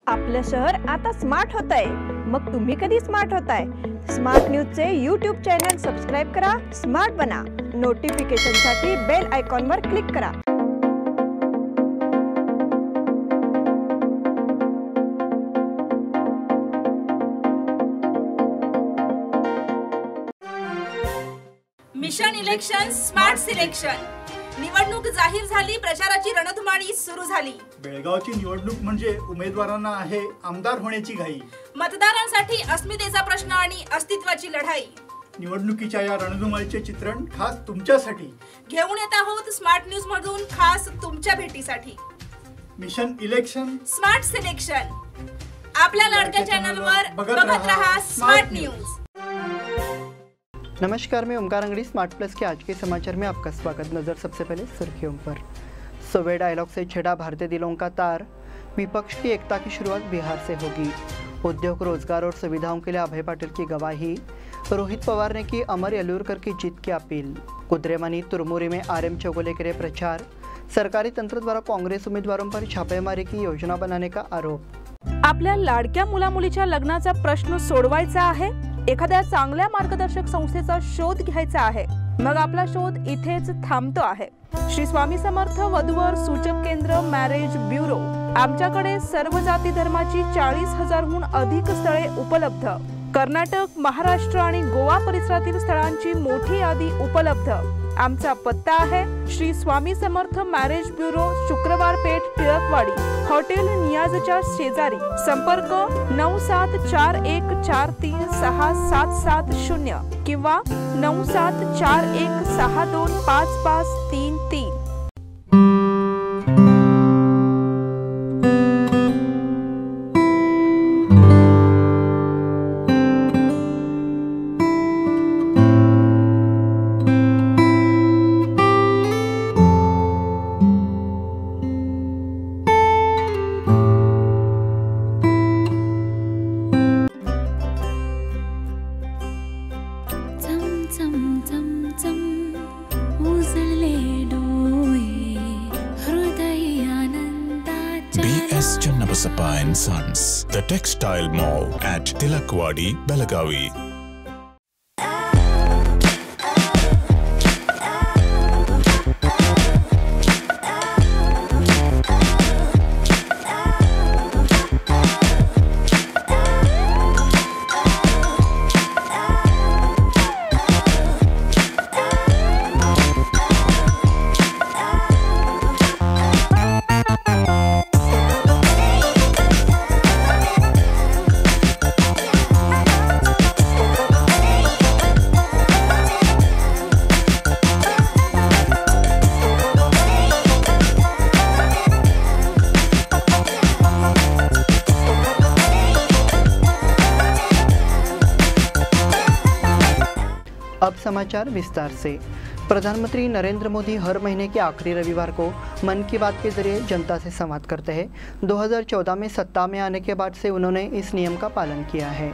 आपलं शहर आता स्मार्ट होत आहे। मग तुम्ही कधी स्मार्ट होताय? स्मार्ट न्यूजचे YouTube चॅनल सबस्क्राइब करा, स्मार्ट बना। नोटिफिकेशनसाठी बेल आयकॉनवर क्लिक करा। मिशन इलेक्शन स्मार्ट सिलेक्शन निवडणूक जाहीर झाली, प्रचाराची रणधुमाळी सुरू झाली। बेळगावची निवडणूक म्हणजे उमेदवारांना आहे आमदार होण्याची घाई, मतदारांसाठी अस्मितेचा प्रश्न आणि अस्तित्वाची लढाई। निवडणुकीच्या या रणधुमाळीचे चित्रण खास तुमच्यासाठी घेऊन येत आहोत स्मार्ट न्यूज मधून, खास तुमच्या भेटीसाठी। मिशन इलेक्शन स्मार्ट सिलेक्शन आपल्या लाडक्या चॅनलवर बघत रहा स्मार्ट न्यूज। नमस्कार, मैं ओमकार अंगड़ी स्मार्ट प्लस के आज के समाचार में आपका स्वागत। नजर सबसे पहले सुर्खियों पर। सोवे डायलॉग से छिड़ा भारतीय दिलों का तार, विपक्ष की एकता की शुरुआत बिहार से होगी। उद्योग, रोजगार और सुविधाओं के लिए अभय पाटिल की गवाही। रोहित पवार ने की अमर येलुरकर की जीत की अपील। कुद्रेमानी तुरमुरी में RM चौगुले के लिए प्रचार। सरकारी तंत्र द्वारा कांग्रेस उम्मीदवारों पर छापेमारी की योजना बनाने का आरोप। आपल्या लाडक्या मुलामुलीच्या लग्नाचा प्रश्न सोडवायचा आहे? एखाद्या चांगल्या मार्गदर्शक संस्थेचा शोध घ्यायचा आहे? मग आपला शोध इथेच थांबतो आहे। श्री स्वामी समर्थ वधूवर सूचक केंद्र मॅरेज ब्युरो। आमच्याकडे सर्व जाती धर्माची 40,000हून अधिक स्थळे उपलब्ध। कर्नाटक, महाराष्ट्र आणि गोवा परिसरातील स्थळांची मोठी यादी उपलब्ध। आमचा पत्ता आहे श्री स्वामी समर्थ मॅरेज ब्युरो, शुक्रवार पेठ, टिळकवाडी, हॉटेल नियाजच्या शेजारी। संपर्क 9741436770 किंवा 9741625533। BS Channabasappa and Sons, the textile mall at Tilakwadi, Belagavi. अब समाचार विस्तार से। प्रधानमंत्री नरेंद्र मोदी हर महीने के आखिरी रविवार को मन की बात के जरिए जनता से संवाद करते हैं। 2014 में सत्ता में आने के बाद से उन्होंने इस नियम का पालन किया है।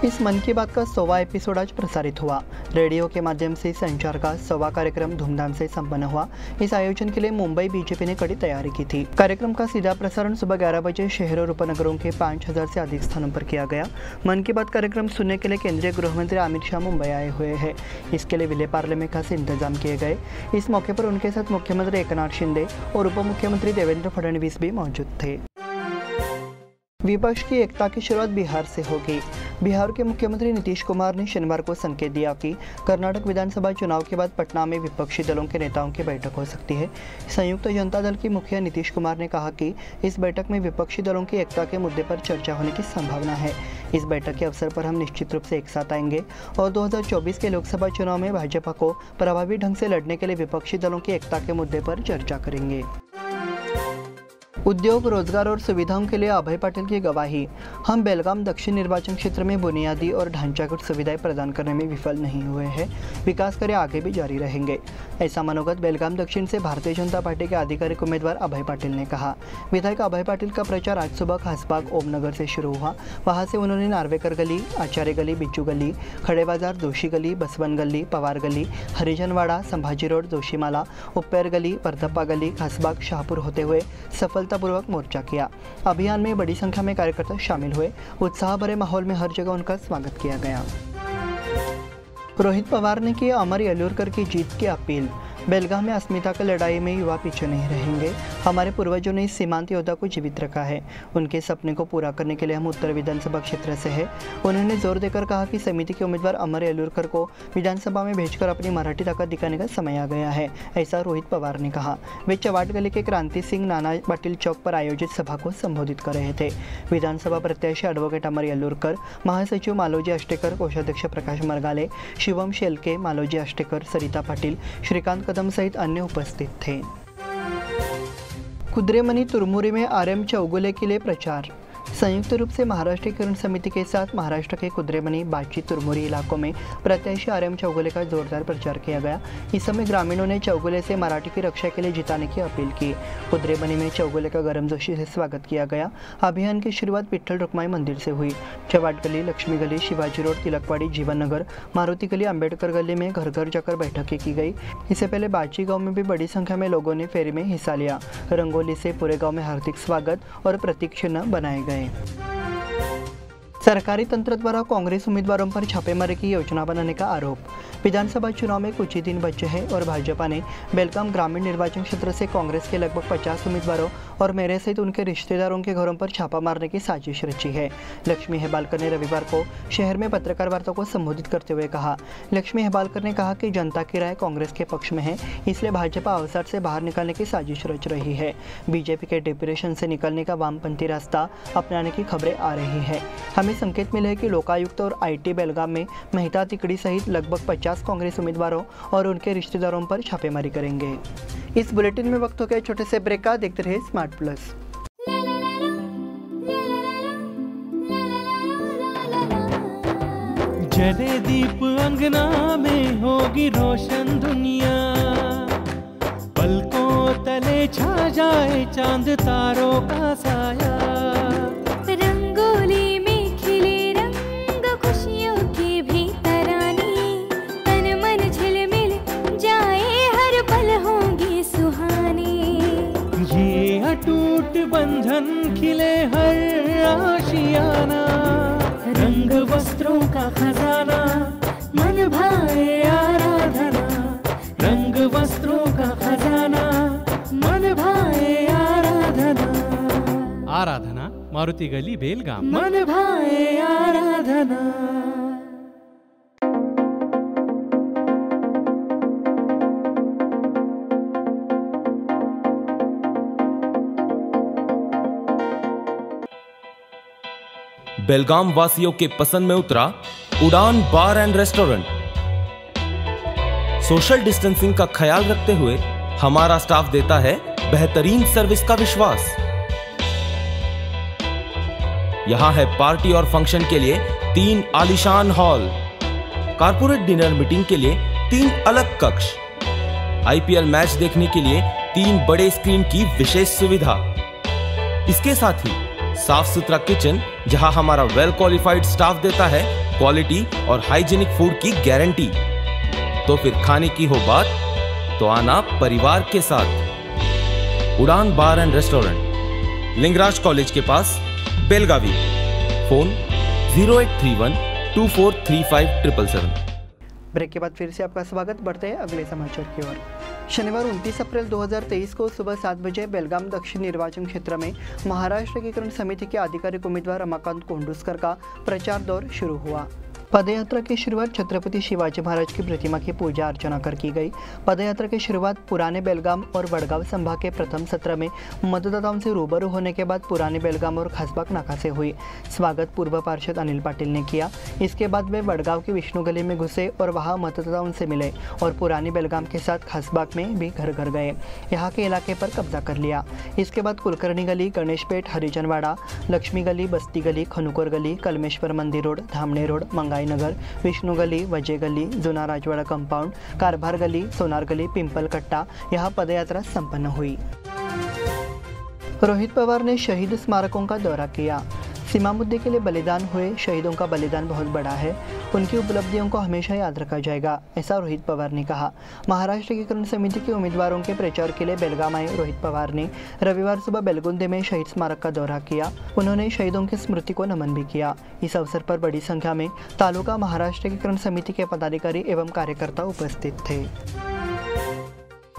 इस मन की बात का 100वां एपिसोड आज प्रसारित हुआ। रेडियो के माध्यम से संचार का 100वां कार्यक्रम धूमधाम से संपन्न हुआ। इस आयोजन के लिए मुंबई बीजेपी ने कड़ी तैयारी की थी। कार्यक्रम का सीधा प्रसारण सुबह 11 बजे शहर और उपनगरों के 5000 से अधिक स्थानों पर किया गया। मन की बात कार्यक्रम सुनने के लिए केंद्रीय गृह मंत्री अमित शाह मुंबई आए हुए हैं। इसके लिए विले पार्ले में खास इंतजाम किए गए। इस मौके पर उनके साथ मुख्यमंत्री एकनाथ शिंदे और उप मुख्यमंत्री देवेंद्र फडणवीस भी मौजूद थे। विपक्ष की एकता की शुरुआत बिहार से होगी। बिहार के मुख्यमंत्री नीतीश कुमार ने शनिवार को संकेत दिया कि कर्नाटक विधानसभा चुनाव के बाद पटना में विपक्षी दलों के नेताओं की बैठक हो सकती है। संयुक्त जनता दल के मुखिया नीतीश कुमार ने कहा कि इस बैठक में विपक्षी दलों की एकता के मुद्दे पर चर्चा होने की संभावना है। इस बैठक के अवसर पर हम निश्चित रूप से एक साथ आएंगे और 2024 के लोकसभा चुनाव में भाजपा को प्रभावी ढंग से लड़ने के लिए विपक्षी दलों की एकता के मुद्दे पर चर्चा करेंगे। उद्योग, रोजगार और सुविधाओं के लिए अभय पाटिल की गवाही। हम बेलगाम दक्षिण निर्वाचन क्षेत्र में बुनियादी और ढांचागत सुविधाएं प्रदान करने में विफल नहीं हुए हैं। विकास कार्य आगे भी जारी रहेंगे, ऐसा मनोगत बेलगाम दक्षिण से भारतीय जनता पार्टी के आधिकारिक उम्मीदवार अभय पाटिल ने कहा। विधायक अभय पाटिल का प्रचार आज सुबह खासबाग ओमनगर से शुरू हुआ। वहां से उन्होंने नार्वेकर गली, आचार्य गली, बिच्चू गली, खड़े बाजार, जोशी गली, बसवन गली, पवार गली, हरिजनवाड़ा, संभाजी रोड, जोशीमाला, उप्पेर गली, परदप्पा गली, खासबाग, शाहपुर होते हुए सफल सफलतापूर्वक मोर्चा किया। अभियान में बड़ी संख्या में कार्यकर्ता शामिल हुए। उत्साह भरे माहौल में हर जगह उनका स्वागत किया गया। रोहित पवार ने की अमर येलुरकर की जीत की अपील। बेलगाम में अस्मिता की लड़ाई में युवा पीछे नहीं रहेंगे। हमारे पूर्वजों ने इस सीमांत योद्धा को जीवित रखा है। उनके सपने को पूरा करने के लिए हम उत्तर विधानसभा क्षेत्र से हैं। उन्होंने जोर देकर कहा कि समिति के उम्मीदवार अमर येलुरकर को विधानसभा में भेजकर अपनी मराठी ताकत दिखाने का समय आ गया है, ऐसा रोहित पवार ने कहा। वे चवाट गली के क्रांति सिंह नाना पाटिल चौक पर आयोजित सभा को संबोधित कर रहे थे। विधानसभा प्रत्याशी एडवोकेट अमर येलुरकर, महासचिव मालोजी अष्टेकर, कोषाध्यक्ष प्रकाश मरगाले, शिवम शेलके, मालोजी अष्टेकर, सरिता पाटिल, श्रीकांत कदम सहित अन्य उपस्थित थे। कुद्रेमनी तुरमुरी में आरएम चौगुले के लिए प्रचार। संयुक्त रूप से महाराष्ट्रीकरण समिति के साथ महाराष्ट्र के कुद्रेमनी, बाची, तुरमुरी इलाकों में प्रत्याशी आरएम चौगुले का जोरदार प्रचार किया गया। इस समय ग्रामीणों ने चौगुले से मराठी की रक्षा के लिए जिताने की अपील की। कुद्रेमनी में चौगुले का गर्मजोशी से स्वागत किया गया। अभियान की शुरुआत विठ्ठल रुक्माई मंदिर से हुई। चवाट गली, लक्ष्मी गली, शिवाजी रोड, तिलकवाड़ी, जीवन नगर, मारुति गली, अम्बेडकर गली में घर घर जाकर बैठकें की गई। इससे पहले बाची गाँव में भी बड़ी संख्या में लोगों ने फेरी में हिस्सा लिया। रंगोली से पूरे गाँव में हार्दिक स्वागत और प्रतीक चिन्ह बनाए गए। सरकारी तंत्र द्वारा कांग्रेस उम्मीदवारों पर छापेमारी की योजना बनाने का आरोप। विधानसभा चुनाव में कुछ ही दिन बचे हैं और भाजपा ने बेलगाम ग्रामीण निर्वाचन क्षेत्र से कांग्रेस के लगभग 50 उम्मीदवारों और मेरे सहित उनके रिश्तेदारों के घरों पर छापा मारने की साजिश रची है। लक्ष्मी हेबालकर ने रविवार को शहर में पत्रकार वार्ता को संबोधित करते हुए कहा। लक्ष्मी हेबालकर ने कहा कि जनता की राय कांग्रेस के पक्ष में है, इसलिए भाजपा अवसर से बाहर निकालने की साजिश रच रही है। बीजेपी के डिप्रेशन से निकलने का वामपंथी रास्ता अपनाने की खबरें आ रही है। हमें संकेत मिले हैं कि लोकायुक्त और आईटी बेलगाम में मेहता तिकड़ी सहित लगभग 50 कांग्रेस उम्मीदवारों और उनके रिश्तेदारों पर छापेमारी करेंगे। इस बुलेटिन में वक्त हो गया छोटे से ब्रेक का। देखते रहिए स्मार्ट प्लस। जले दीप अंगना में होगी रोशन दुनिया, पलकों तले छा जाए चांद तारों का साया। रंगोली में खिले रंग खुशियों की भी तरानी, तन मन झिलमिल जाए हर पल होंगी सुहानी। ये अटूट बंधन खिले हर आशियाना, रंग वस्त्रों का खजाना मन भाए आराधना। रंग वस्त्रों का खजाना मन भाए आराधना। आराधना मारुति गली बेलगाम। मन भाए आराधना। बेलगाम वासियों के पसंद में उतरा उड़ान बार एंड रेस्टोरेंट। सोशल डिस्टेंसिंग का ख्याल रखते हुए हमारा स्टाफ देता है बेहतरीन सर्विस का विश्वास। यहां है पार्टी और फंक्शन के लिए 3 आलीशान हॉल, कारपोरेट डिनर मीटिंग के लिए 3 अलग कक्ष, आईपीएल मैच देखने के लिए 3 बड़े स्क्रीन की विशेष सुविधा। इसके साथ ही साफ सुथरा किचन, जहां हमारा वेल क्वालिफाइड स्टाफ देता है क्वालिटी और हाइजीनिक फूड की गारंटी। तो फिर खाने की हो बात तो आना परिवार के साथ। उड़ान बार एंड रेस्टोरेंट, लिंगराज कॉलेज के पास, बेलगावी। फोन 0831 2435 777। ब्रेक के बाद फिर से आपका स्वागत। बढ़ते हैं अगले समाचार की ओर। शनिवार 29 अप्रैल 2023 को सुबह 7 बजे बेलगाम दक्षिण निर्वाचन क्षेत्र में महाराष्ट्र एकीकरण समिति के आधिकारिक उम्मीदवार रमाकांत कोंडुस्कर का प्रचार दौर शुरू हुआ। पदयात्रा की शुरुआत छत्रपति शिवाजी महाराज की प्रतिमा की पूजा अर्चना कर की गई। पदयात्रा की शुरुआत पुराने बेलगाम और वडगांव संभाग के प्रथम सत्र में मतदाताओं से रूबरू होने के बाद पुराने बेलगाम और खासबाग नाका से हुई। स्वागत पूर्व पार्षद अनिल पाटिल ने किया। इसके बाद वे वडगांव की विष्णु गली में घुसे और वहां मतदाताओं से मिले और पुराने बेलगाम के साथ खासबाग में भी घर घर गए, यहाँ के इलाके पर कब्जा कर लिया। इसके बाद कुलकर्णी गली, गणेशपेट, हरिजनवाड़ा, लक्ष्मी गली, बस्ती गली, खनुकोर गली, कलमेश्वर मंदिर रोड, धामणे रोड, मंगाई नगर, विष्णु गली, वजय गली, जुना राजवाड़ा कंपाउंड, कारभार गली, सोनार गली, पिंपल कट्टा, यहाँ पदयात्रा संपन्न हुई। रोहित पवार ने शहीद स्मारकों का दौरा किया। सीमा मुद्दे के लिए बलिदान हुए शहीदों का बलिदान बहुत बड़ा है, उनकी उपलब्धियों को हमेशा याद रखा जाएगा, ऐसा रोहित पवार ने कहा। महाराष्ट्र एकीकरण समिति के उम्मीदवारों के प्रचार के लिए बेलगाम आए रोहित पवार ने रविवार सुबह बेलगुंदे में शहीद स्मारक का दौरा किया। उन्होंने शहीदों की स्मृति को नमन भी किया। इस अवसर पर बड़ी संख्या में तालुका महाराष्ट्र एकीकरण समिति के पदाधिकारी एवं कार्यकर्ता उपस्थित थे।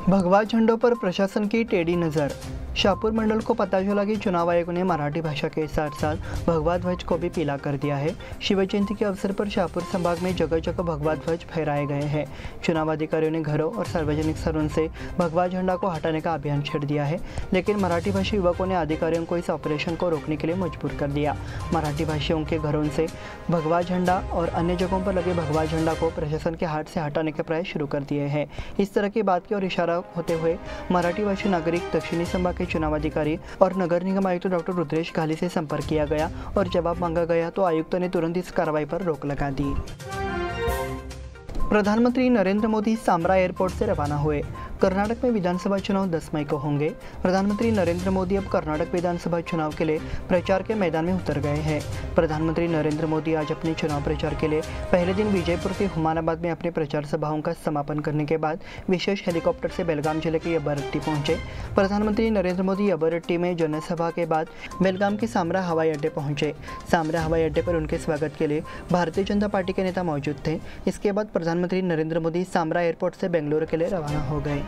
भगवा झंडों पर प्रशासन की टेढ़ी नज़र। शाहपुर मंडल को पता चला कि चुनाव आयोग ने मराठी भाषा के साथ साथ भगवा ध्वज को भी पीला कर दिया है। शिव जयंती के अवसर पर शाहपुर संभाग में जगह जगह भगवा ध्वज फहराए गए हैं। चुनाव अधिकारियों ने घरों और सार्वजनिक स्थलों से भगवा झंडा को हटाने का अभियान छेड़ दिया है, लेकिन मराठी भाषी युवकों ने अधिकारियों को इस ऑपरेशन को रोकने के लिए मजबूर कर दिया। मराठी भाषियों के घरों से भगवा झंडा और अन्य जगहों पर लगे भगवा झंडा को प्रशासन के हाथ से हटाने के प्रयास शुरू कर दिए हैं। इस तरह की बात की ओर इशारा होते हुए मराठी भाषी नागरिक दक्षिणी संभाग के चुनाव अधिकारी और नगर निगम आयुक्त डॉक्टर रुद्रेश घाली से संपर्क किया गया और जवाब मांगा गया तो आयुक्त ने तुरंत इस कार्रवाई पर रोक लगा दी। प्रधानमंत्री नरेंद्र मोदी सामरा एयरपोर्ट से रवाना हुए। कर्नाटक में विधानसभा चुनाव 10 मई को होंगे। प्रधानमंत्री नरेंद्र मोदी अब कर्नाटक विधानसभा चुनाव के लिए प्रचार के मैदान में उतर गए हैं। प्रधानमंत्री नरेंद्र मोदी आज अपने चुनाव प्रचार के लिए पहले दिन विजयपुर के हुमानाबाद में अपने प्रचार सभाओं का समापन करने के बाद विशेष हेलीकॉप्टर से बेलगाम जिले के यब्बारट्टी पहुंचे। प्रधानमंत्री नरेंद्र मोदी यब्बारट्टी में जनसभा के बाद बेलगाम के सामरा हवाई अड्डे पहुंचे। सामरा हवाई अड्डे पर उनके स्वागत के लिए भारतीय जनता पार्टी के नेता मौजूद थे। इसके बाद प्रधानमंत्री नरेंद्र मोदी सामरा एयरपोर्ट से बेंगलुरु के लिए रवाना हो गए।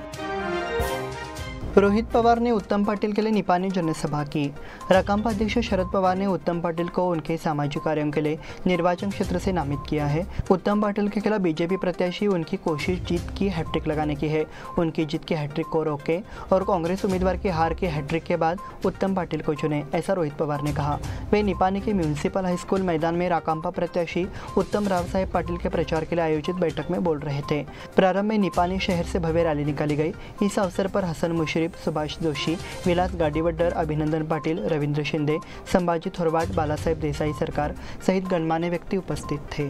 रोहित पवार ने उत्तम पाटिल के लिए निपानी जनसभा की। राकांपा अध्यक्ष शरद पवार ने उत्तम पाटिल को उनके सामाजिक कार्यों के लिए निर्वाचन क्षेत्र से नामित किया है। उत्तम पाटिल के खिलाफ बीजेपी प्रत्याशी उनकी कोशिश जीत की हैट्रिक लगाने की है। उनकी जीत की हैट्रिक को रोके और कांग्रेस उम्मीदवार की हार की हैट्रिक के बाद उत्तम पाटिल को चुने, ऐसा रोहित पवार ने कहा। वे निपानी के म्यूनिसिपल हाई स्कूल मैदान में राकांपा प्रत्याशी उत्तम राव साहेब पाटिल के प्रचार के लिए आयोजित बैठक में बोल रहे थे। प्रारंभ में निपानी शहर से भव्य रैली निकाली गई। इस अवसर पर हसन मुशर्रफ, सुभाष जोशी, विलास गाडीवड्डर, अभिनंदन पाटिल, रवींद्र शिंदे, संभाजी थोरवाट, बालासाहेब देसाई सरकार सहित गणमान्य व्यक्ति उपस्थित थे।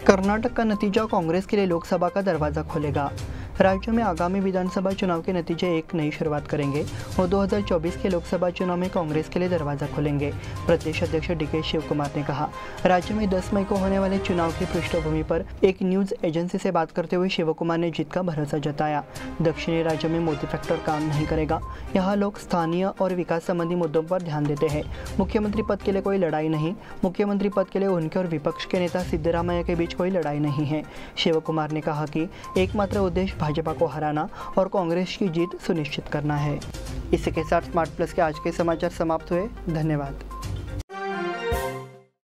कर्नाटक का नतीजा कांग्रेस के लिए लोकसभा का दरवाजा खोलेगा। राज्य में आगामी विधानसभा चुनाव के नतीजे एक नई शुरुआत करेंगे और 2024 के लोकसभा चुनाव में कांग्रेस के लिए दरवाजा खोलेंगे। प्रदेश अध्यक्ष डीके शिवकुमार ने कहा। राज्य में 10 मई को होने वाले चुनाव की पृष्ठभूमि पर एक न्यूज एजेंसी से बात करते हुए शिवकुमार ने जीत का भरोसा जताया। दक्षिणी राज्यों में मोदी फैक्टर काम नहीं करेगा। यहाँ लोग स्थानीय और विकास संबंधी मुद्दों पर ध्यान देते हैं। मुख्यमंत्री पद के लिए कोई लड़ाई नहीं। मुख्यमंत्री पद के लिए उनके और विपक्ष के नेता सिद्धरामैया के बीच कोई लड़ाई नहीं है। शिवकुमार ने कहा कि एकमात्र उद्देश्य भाजपा को हराना और कांग्रेस की जीत सुनिश्चित करना है। इसी के साथ स्मार्ट प्लस के आज के समाचार समाप्त हुए। धन्यवाद।